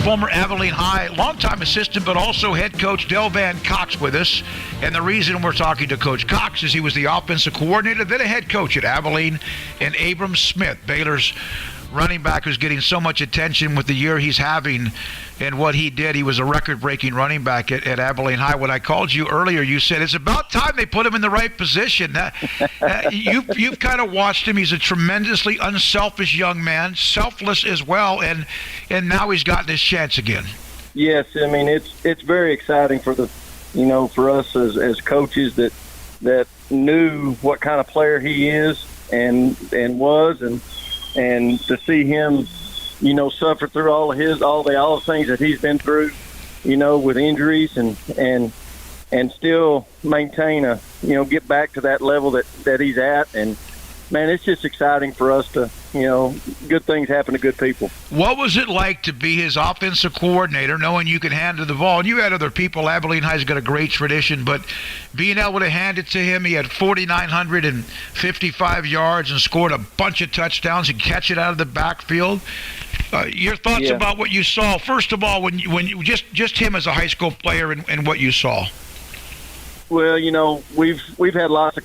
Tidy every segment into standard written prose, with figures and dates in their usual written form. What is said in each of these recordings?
former Abilene High longtime assistant, but also head coach Del Van Cox with us. And the reason we're talking to Coach Cox is he was the offensive coordinator, then a head coach at Abilene, and Abram Smith, Baylor's running back, who's getting so much attention with the year he's having and what he did. He was a record-breaking running back at Abilene High. When I called you earlier, you said it's about time they put him in the right position. You've kind of watched him. He's a tremendously unselfish young man, selfless as well, and now he's gotten his chance again. Yes, I mean it's very exciting for for us as coaches that knew what kind of player he is and was and to see him, suffer through all the things that he's been through, with injuries and still maintain get back to that level that he's at. And man, it's just exciting for us to, good things happen to good people. What was it like to be his offensive coordinator, knowing you could hand the ball? And you had other people. Abilene High's got a great tradition, but being able to hand it to him, he had 4,955 yards and scored a bunch of touchdowns and catch it out of the backfield. Your thoughts about what you saw? First of all, when you just him as a high school player and what you saw. Well, we've had lots of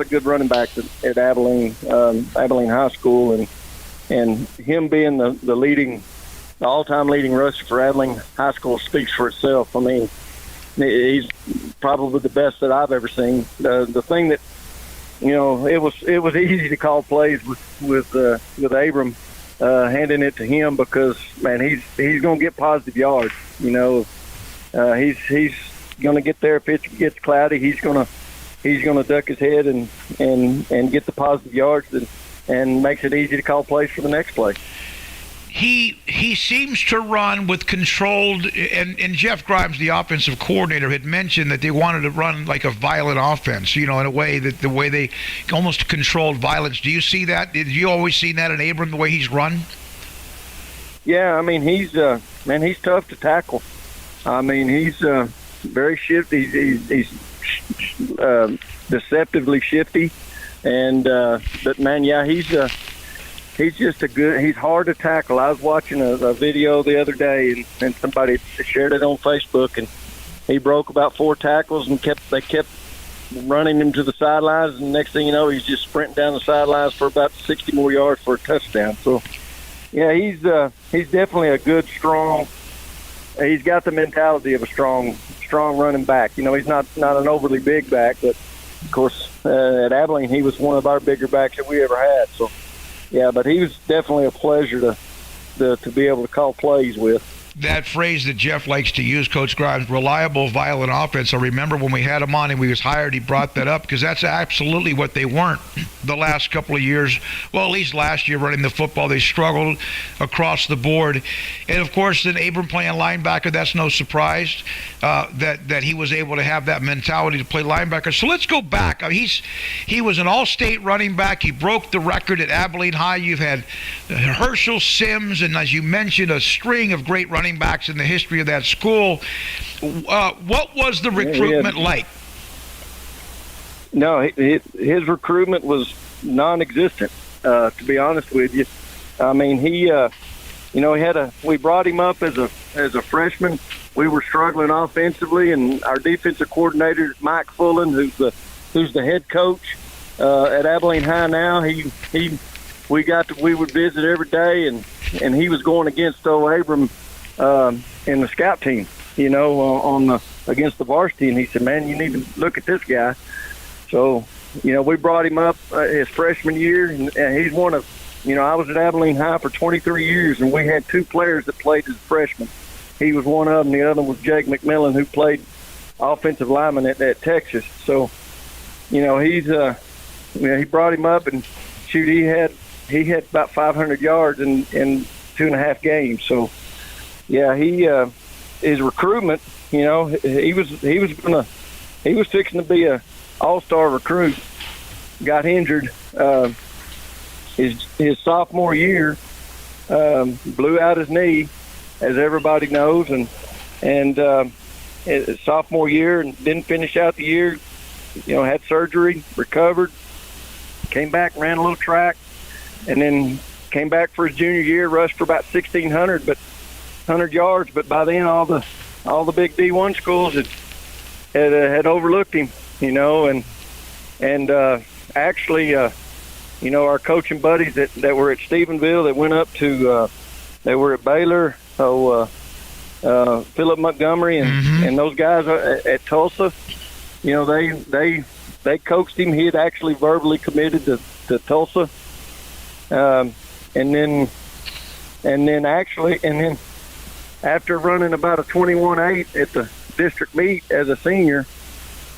good running backs at Abilene High School, and him being the all-time leading rusher for Abilene High School speaks for itself. I mean, he's probably the best that I've ever seen. The thing that it was easy to call plays with Abram, handing it to him because man, he's going to get positive yards. He's going to get there if it gets cloudy. He's going to duck his head and get the positive yards and makes it easy to call plays for the next play. He seems to run with controlled, and Jeff Grimes, the offensive coordinator, had mentioned that they wanted to run like a violent offense, in a way that the way they almost controlled violence. Do you see that? Did you always see that in Abram, the way he's run? Yeah, I mean, he's tough to tackle. I mean, he's very shifty. He's deceptively shifty, and but man, yeah, he's just he's hard to tackle. I was watching a video the other day, and somebody shared it on Facebook, and he broke about 4 tackles and they kept running him to the sidelines, and next thing you know, he's just sprinting down the sidelines for about 60 more yards for a touchdown. So, yeah, he's definitely a good, strong. He's got the mentality of a strong running back. He's not an overly big back, but of course at Abilene he was one of our bigger backs that we ever had. So, yeah, but he was definitely a pleasure to be able to call plays with. That phrase that Jeff likes to use, Coach Grimes, reliable, violent offense. I remember when we had him on and we was hired, he brought that up because that's absolutely what they weren't the last couple of years. Well, at least last year running the football, they struggled across the board. And, of course, then Abram playing linebacker, that's no surprise that he was able to have that mentality to play linebacker. So let's go back. He was an all-state running back. He broke the record at Abilene High. You've had Herschel Sims and, as you mentioned, a string of great running backs in the history of that school. What was the recruitment like? No, his recruitment was non-existent, to be honest with you. I mean, we brought him up as a freshman. We were struggling offensively, and our defensive coordinator, Mike Fullen, who's the head coach at Abilene High now, we would visit every day, and he was going against Abram in the scout team, against the varsity, and he said, man, you need to look at this guy. So, we brought him up his freshman year, and he's one of, I was at Abilene High for 23 years, and we had 2 players that played as freshmen. He was one of them. The other was Jake McMillan, who played offensive lineman at Texas. So, he brought him up, and shoot, he had about 500 yards in 2.5 games. So, yeah, his recruitment, he was fixing to be a all-star recruit. Got injured his sophomore year, blew out his knee, as everybody knows, and his sophomore year, and didn't finish out the year. Had surgery, recovered, came back, ran a little track, and then came back for his junior year, rushed for about 1,600, but 100 yards, but by then all the big D1 schools had overlooked him, and actually, our coaching buddies that were at Stephenville, that went up to, they were at Baylor, Philip Montgomery and those guys at Tulsa, they coached him. He had actually verbally committed to Tulsa, and then after running about a 21-8 at the district meet as a senior,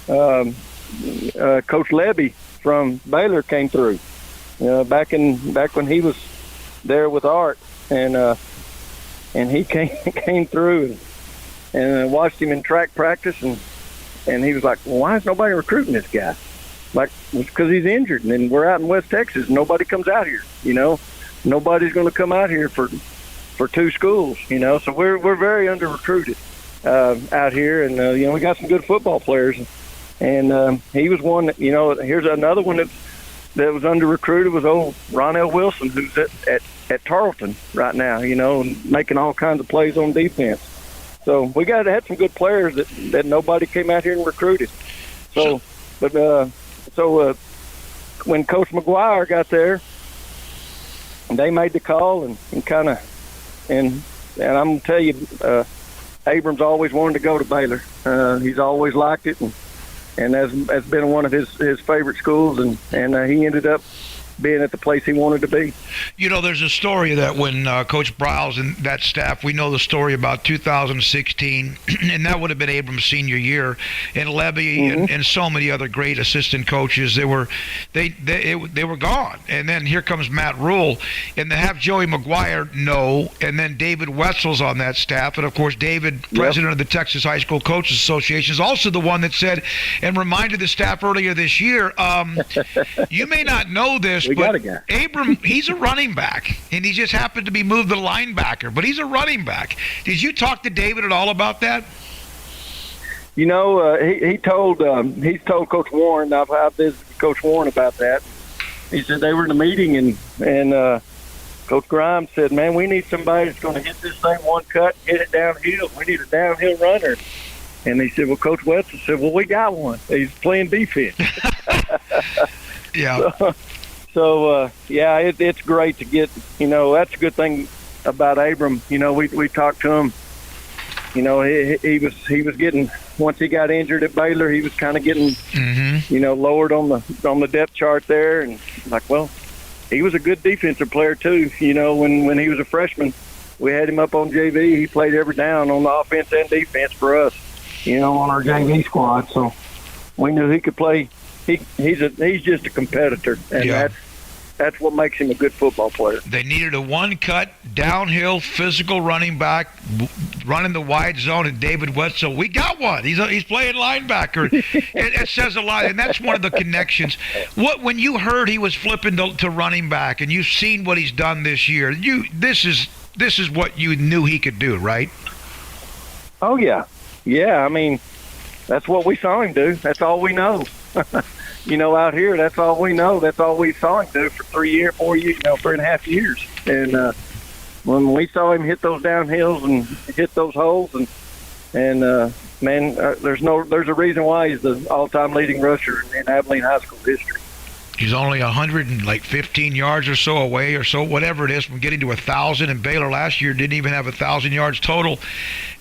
Coach Levy from Baylor came through. Back when he was there with Art, and he came through and watched him in track practice, and he was like, well, why is nobody recruiting this guy? Like, it's because he's injured, and we're out in West Texas, and nobody comes out here. Nobody's going to come out here for two schools. So we're very under recruited out here, and we got some good football players, and he was one that, here's another one that was under recruited was old Ronell Wilson, who's at Tarleton right now, and making all kinds of plays on defense. So we had some good players that nobody came out here and recruited. So when Coach McGuire got there, they made the call and I'm gonna tell you, Abram's always wanted to go to Baylor. He's always liked it, and has been one of his favorite schools, and he ended up being at the place he wanted to be. There's a story that when Coach Briles and that staff, we know the story about 2016, and that would have been Abram's senior year, and Levy and so many other great assistant coaches, they were gone. And then here comes Matt Rule, and to have Joey McGuire and then David Wetzel's on that staff, and of course David, president of the Texas High School Coaches Association, is also the one that said and reminded the staff earlier this year, you may not know this, but Abram, he's a running back, and he just happened to be moved to linebacker, but he's a running back. Did you talk to David at all about that? He's told Coach Warren. I've visited Coach Warren about that. He said they were in a meeting, and Coach Grimes said, man, we need somebody that's going to hit this thing one cut, get it downhill. We need a downhill runner. And he said, well, Coach Wetzel said, well, we got one. He's playing defense. Yeah. So it's great to get, that's a good thing about Abram. We talked to him, he was getting, once he got injured at Baylor, he was kind of getting, lowered on the depth chart there. And like, well, he was a good defensive player too. When he was a freshman, we had him up on JV. He played every down on the offense and defense for us, on our JV squad. So we knew he could play. He's just a competitor, and that's what makes him a good football player. They needed a one-cut, downhill, physical running back, running the wide zone, and David Wetzel. We got one. He's playing linebacker. It says a lot, and that's one of the connections. When you heard he was flipping to running back, and you've seen what he's done this year, this is what you knew he could do, right? Oh yeah. I mean, that's what we saw him do. That's all we know. Out here, that's all we know. That's all we saw him do for 3 years, 4 years, 3.5 years. And when we saw him hit those downhills and hit those holes, and there's a reason why he's the all-time leading rusher in Abilene High School history. He's only 115 yards or so away, or so, whatever it is, from getting to 1,000. And Baylor last year didn't even have 1,000 yards total,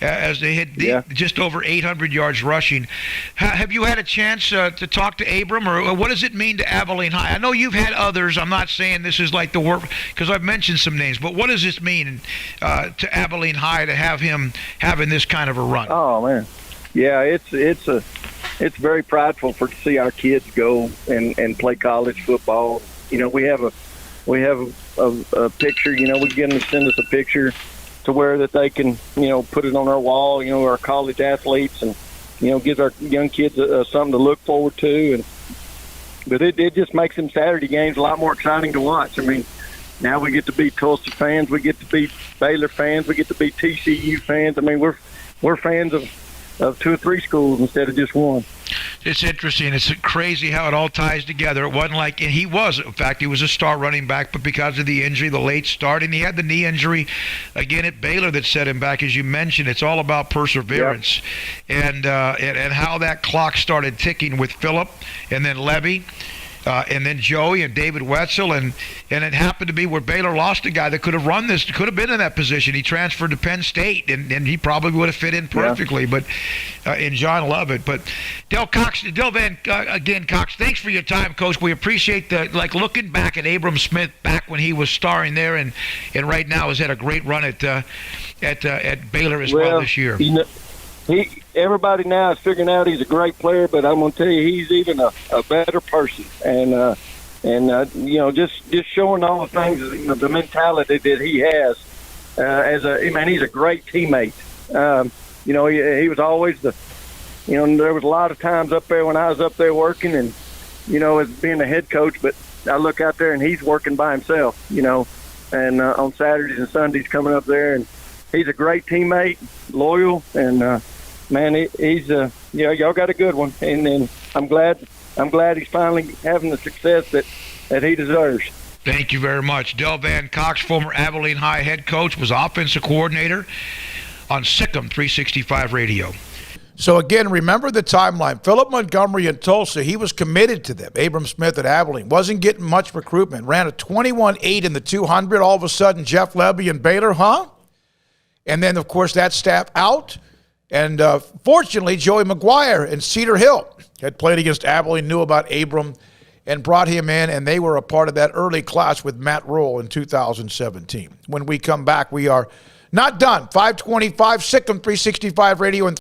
as they hit just over 800 yards rushing. Have you had a chance to talk to Abram, or what does it mean to Abilene High? I know you've had others. I'm not saying this is like the work, because I've mentioned some names. But what does this mean to Abilene High to have him having this kind of a run? Oh man, yeah, it's very prideful to see our kids go and play college football. We have a picture. We get them to send us a picture to where that they can, put it on our wall. Our college athletes, and gives our young kids something to look forward to. But it just makes them Saturday games a lot more exciting to watch. I mean, now we get to be Tulsa fans, we get to be Baylor fans, we get to be TCU fans. I mean, we're fans of 2 or 3 schools instead of just one. It's interesting. It's crazy how it all ties together. It wasn't like, and he was, in fact, he was a star running back, but because of the injury, the late start, and he had the knee injury again at Baylor that set him back, as you mentioned. It's all about perseverance, and how that clock started ticking with Phillip, and then Levy. And then Joey and David Wetzel, and it happened to be where Baylor lost a guy that could have run this, could have been in that position. He transferred to Penn State, and he probably would have fit in perfectly. But in John Lovett, but Del Van again, Cox. Thanks for your time, Coach. We appreciate looking back at Abram Smith back when he was starring there, and right now has had a great run at Baylor as well this year. Everybody now is figuring out he's a great player, but I'm going to tell you, he's even a better person. And just showing all the things, the mentality that he has he's a great teammate. He was always there was a lot of times up there when I was up there working and, as being a head coach, but I look out there and he's working by himself, and on Saturdays and Sundays coming up there, and he's a great teammate, loyal, and, man, he's y'all got a good one, and I'm glad he's finally having the success that he deserves. Thank you very much. Del Van Cox, former Abilene High head coach, was offensive coordinator on Sikkim 365 Radio. So, again, remember the timeline. Philip Montgomery in Tulsa, he was committed to them. Abram Smith at Abilene wasn't getting much recruitment. Ran a 21-8 in the 200. All of a sudden, Jeff Levy and Baylor, And then, of course, that staff out. And fortunately, Joey McGuire in Cedar Hill had played against Abilene, knew about Abram, and brought him in, and they were a part of that early class with Matt Rule in 2017. When we come back, we are not done. 525, Sikkim 365 Radio, and